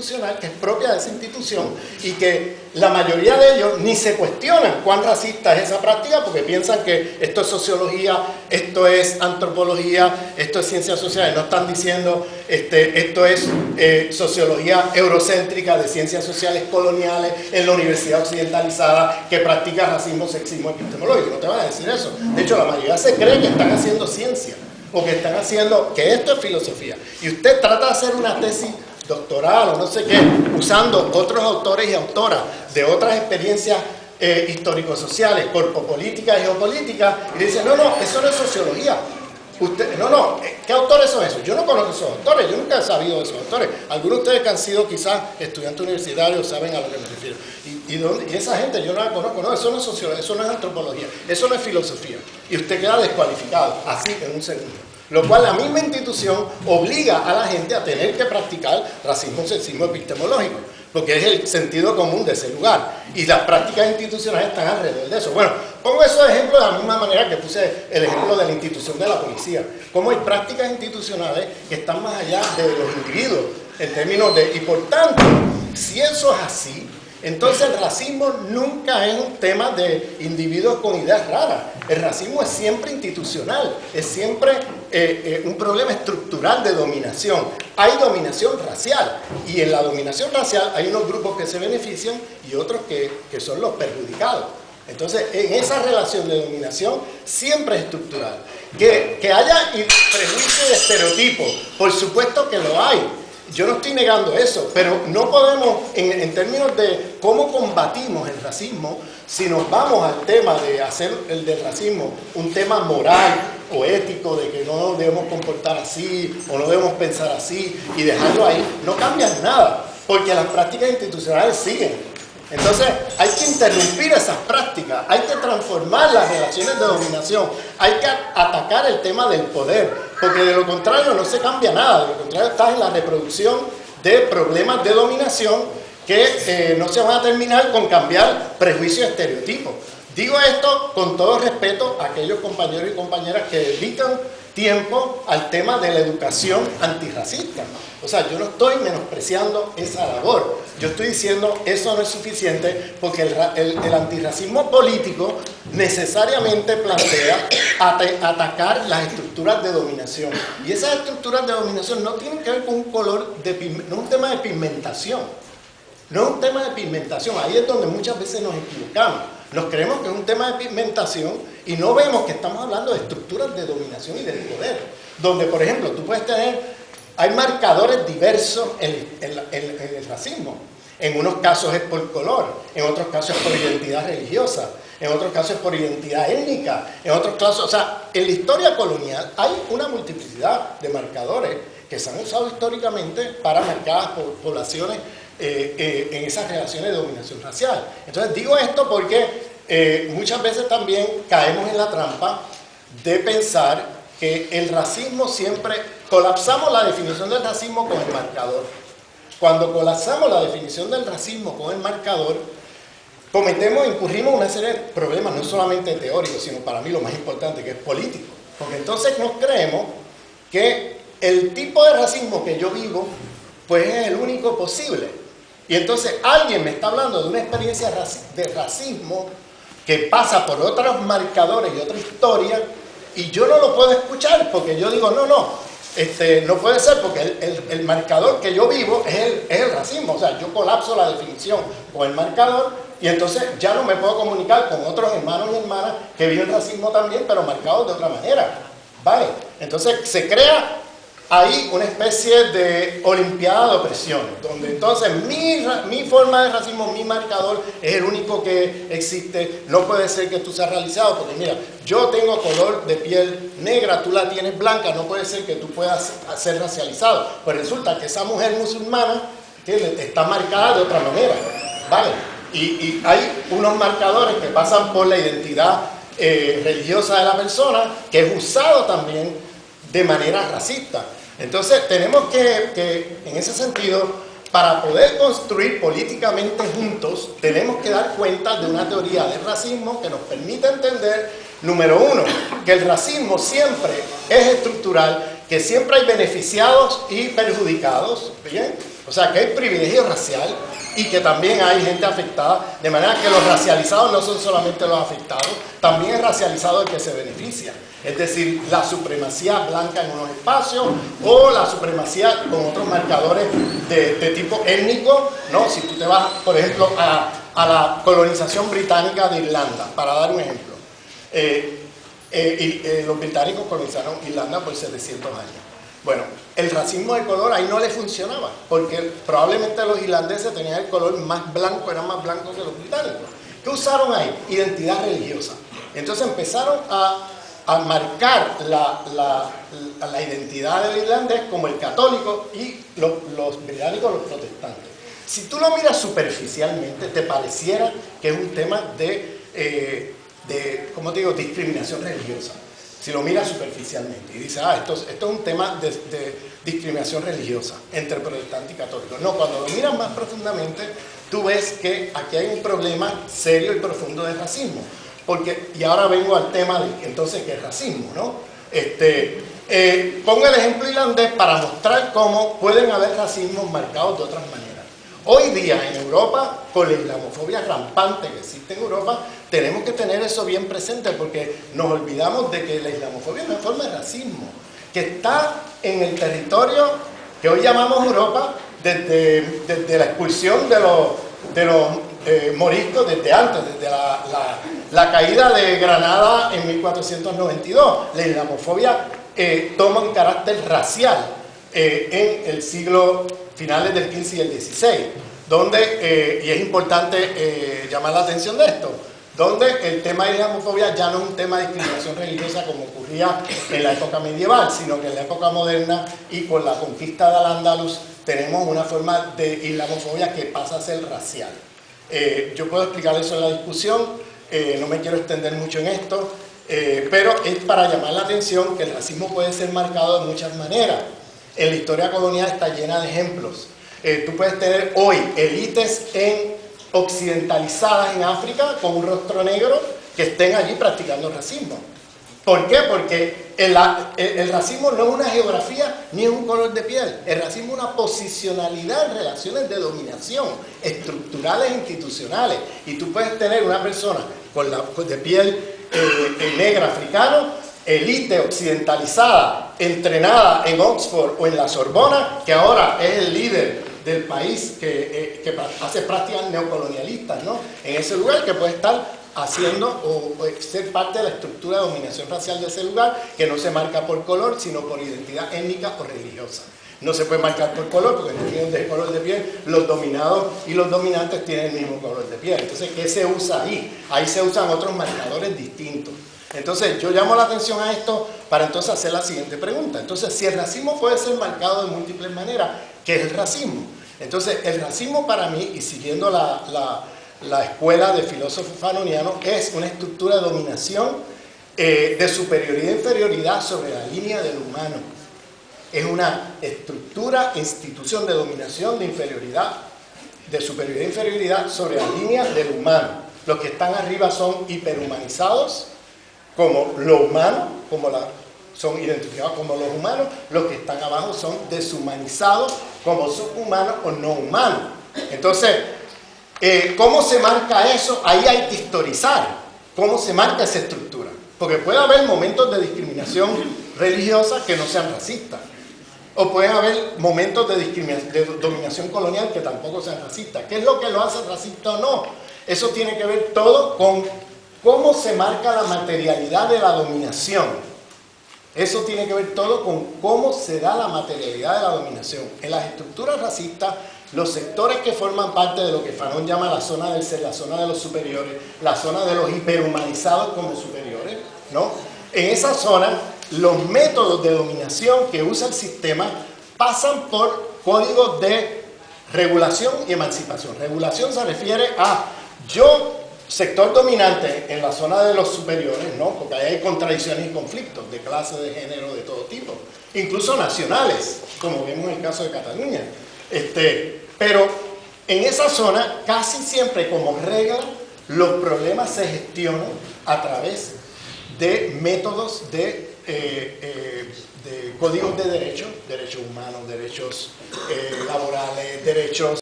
institucional que es propia de esa institución y que la mayoría de ellos ni se cuestionan cuán racista es esa práctica porque piensan que esto es sociología, esto es antropología, esto es ciencias sociales. No están diciendo esto es sociología eurocéntrica de ciencias sociales coloniales en la universidad occidentalizada que practica racismo, sexismo epistemológico. No te van a decir eso. De hecho, la mayoría se cree que están haciendo ciencia o que están haciendo, que esto es filosofía. Y usted trata de hacer una tesis doctoral o no sé qué, usando otros autores y autoras de otras experiencias histórico-sociales, corpopolíticas y geopolíticas, y dice, no, eso no es sociología. Usted, ¿qué autores son esos? Yo no conozco esos autores, yo nunca he sabido de esos autores. Algunos de ustedes que han sido quizás estudiantes universitarios saben a lo que me refiero. Y esa gente yo no la conozco, no, eso no es sociología, eso no es antropología, eso no es filosofía. Y usted queda descualificado, así en un segundo. Lo cual la misma institución obliga a la gente a tener que practicar racismo, sexismo epistemológico, porque es el sentido común de ese lugar. Y las prácticas institucionales están alrededor de eso. Bueno, pongo esos ejemplos de la misma manera que puse el ejemplo de la institución de la policía. Cómo hay prácticas institucionales que están más allá de los individuos, en términos de... Y por tanto, si eso es así, entonces el racismo nunca es un tema de individuos con ideas raras. El racismo es siempre institucional, es siempre un problema estructural de dominación. Hay dominación racial y en la dominación racial hay unos grupos que se benefician y otros que son los perjudicados. Entonces, en esa relación de dominación siempre es estructural. Que haya prejuicios y estereotipos, por supuesto que lo hay. Yo no estoy negando eso, pero no podemos, en términos de cómo combatimos el racismo, si nos vamos al tema de hacer el del racismo un tema moral o ético, de que no debemos comportar así o no debemos pensar así y dejarlo ahí, no cambia nada, porque las prácticas institucionales siguen. Entonces hay que interrumpir esas prácticas, hay que transformar las relaciones de dominación, hay que atacar el tema del poder, porque de lo contrario no se cambia nada, de lo contrario estás en la reproducción de problemas de dominación que no se van a terminar con cambiar prejuicios y estereotipos. Digo esto con todo respeto a aquellos compañeros y compañeras que dedican tiempo al tema de la educación antirracista. O sea, yo no estoy menospreciando esa labor. Yo estoy diciendo eso no es suficiente porque el antirracismo político necesariamente plantea atacar las estructuras de dominación. Y esas estructuras de dominación no tienen que ver con un color, no es un tema de pigmentación. No es un tema de pigmentación. Ahí es donde muchas veces nos equivocamos. Nos creemos que es un tema de pigmentación y no vemos que estamos hablando de estructuras de dominación y del poder. Donde, por ejemplo, tú puedes hay marcadores diversos en el racismo. En unos casos es por color, en otros casos es por identidad religiosa, en otros casos es por identidad étnica, en otros casos, o sea, en la historia colonial hay una multiplicidad de marcadores que se han usado históricamente para marcar poblaciones en esas relaciones de dominación racial. Entonces digo esto porque muchas veces también caemos en la trampa de pensar que el racismo siempre, colapsamos la definición del racismo con el marcador. Cuando colapsamos la definición del racismo con el marcador, incurrimos en una serie de problemas, no solamente teóricos, sino para mí lo más importante, que es político. Porque entonces nos creemos que el tipo de racismo que yo vivo, pues es el único posible. Y entonces alguien me está hablando de una experiencia de racismo que pasa por otros marcadores y otra historia, y yo no lo puedo escuchar porque yo digo, no puede ser porque el marcador que yo vivo es el racismo. O sea, yo colapso la definición con el marcador y entonces ya no me puedo comunicar con otros hermanos y hermanas que viven racismo también, pero marcados de otra manera. ¿Vale? Entonces se crea ahí una especie de olimpiada de opresiones, donde entonces mi forma de racismo, mi marcador, es el único que existe. No puede ser que tú seas realizado, porque mira, yo tengo color de piel negra, tú la tienes blanca, no puede ser que tú puedas ser racializado. Pues resulta que esa mujer musulmana está marcada de otra manera, ¿vale? Y hay unos marcadores que pasan por la identidad religiosa de la persona, que es usado también de manera racista. Entonces tenemos que, en ese sentido, para poder construir políticamente juntos, tenemos que dar cuenta de una teoría del racismo que nos permita entender, número uno, que el racismo siempre es estructural, que siempre hay beneficiados y perjudicados, ¿bien? O O sea, que hay privilegio racial y que también hay gente afectada, de manera que los racializados no son solamente los afectados, también es racializado el que se beneficia. Es decir, la supremacía blanca en unos espacios o la supremacía con otros marcadores de tipo étnico, ¿no? Si tú te vas, por ejemplo, a la colonización británica de Irlanda, para dar un ejemplo. Los británicos colonizaron Irlanda por 700 años. Bueno, el racismo de color ahí no le funcionaba, porque probablemente los irlandeses tenían el color más blanco, eran más blancos que los británicos. ¿Qué usaron ahí? Identidad religiosa. Entonces empezaron a marcar la identidad del irlandés como el católico y los británicos los protestantes. Si tú lo miras superficialmente, te pareciera que es un tema de ¿cómo te digo?, discriminación religiosa. Si lo miras superficialmente y dices, esto es un tema de discriminación religiosa entre protestante y católico. No, cuando lo miras más profundamente, tú ves que aquí hay un problema serio y profundo de racismo. Y ahora vengo al tema de entonces qué es racismo, ¿no? Pongo el ejemplo irlandés para mostrar cómo pueden haber racismos marcados de otras maneras. Hoy día en Europa, con la islamofobia rampante que existe en Europa, tenemos que tener eso bien presente porque nos olvidamos de que la islamofobia es una forma de racismo que está en el territorio que hoy llamamos Europa desde la expulsión de los moriscos desde antes, desde la caída de Granada en 1492. La islamofobia toma un carácter racial en el siglo finales del XV y el XVI, donde, y es importante llamar la atención de esto, donde el tema de la islamofobia ya no es un tema de discriminación religiosa como ocurría en la época medieval, sino que en la época moderna y con la conquista de Al-Ándalus tenemos una forma de islamofobia que pasa a ser racial. Yo puedo explicar eso en la discusión, no me quiero extender mucho en esto, pero es para llamar la atención que el racismo puede ser marcado de muchas maneras. En la historia colonial está llena de ejemplos. Tú puedes tener hoy élites occidentalizadas en África con un rostro negro que estén allí practicando racismo. ¿Por qué? Porque el racismo no es una geografía ni es un color de piel. El racismo es una posicionalidad en relaciones de dominación estructurales e institucionales. Y tú puedes tener una persona de piel negra africano, élite occidentalizada, entrenada en Oxford o en la Sorbona, que ahora es el líder del país que hace prácticas neocolonialistas, ¿no? En ese lugar, que puede estar haciendo o ser parte de la estructura de dominación racial de ese lugar, que no se marca por color, sino por identidad étnica o religiosa. No se puede marcar por color, porque no tienen de color de piel, los dominados y los dominantes tienen el mismo color de piel. Entonces, ¿qué se usa ahí? Ahí se usan otros marcadores distintos. Entonces, yo llamo la atención a esto para entonces hacer la siguiente pregunta. Entonces, si el racismo puede ser marcado de múltiples maneras, ¿qué es el racismo? Entonces, el racismo para mí, y siguiendo la escuela de filósofos fanonianos, es una estructura de dominación de superioridad e inferioridad sobre la línea del humano. Es una estructura, institución de dominación de inferioridad, de superioridad e inferioridad sobre la línea del humano. Los que están arriba son hiperhumanizados como lo humano, son identificados como los humanos. Los que están abajo son deshumanizados como subhumanos o no humanos. Entonces, ¿cómo se marca eso? Ahí hay que historizar cómo se marca esa estructura, porque puede haber momentos de discriminación religiosa que no sean racistas, o pueden haber momentos de dominación colonial que tampoco sean racistas. ¿Qué es lo que lo hace racista o no? Eso tiene que ver todo con cómo se marca la materialidad de la dominación. Eso tiene que ver todo con cómo se da la materialidad de la dominación. En las estructuras racistas, los sectores que forman parte de lo que Fanon llama la zona del ser, la zona de los superiores, la zona de los hiperhumanizados como superiores, ¿no? En esa zona, los métodos de dominación que usa el sistema pasan por códigos de regulación y emancipación. Regulación se refiere a sector dominante en la zona de los superiores, ¿no? Porque ahí hay contradicciones y conflictos de clase, de género, de todo tipo, incluso nacionales, como vemos en el caso de Cataluña. Pero en esa zona, casi siempre como regla, los problemas se gestionan a través de métodos de códigos de derechos, derechos humanos, derechos laborales, derechos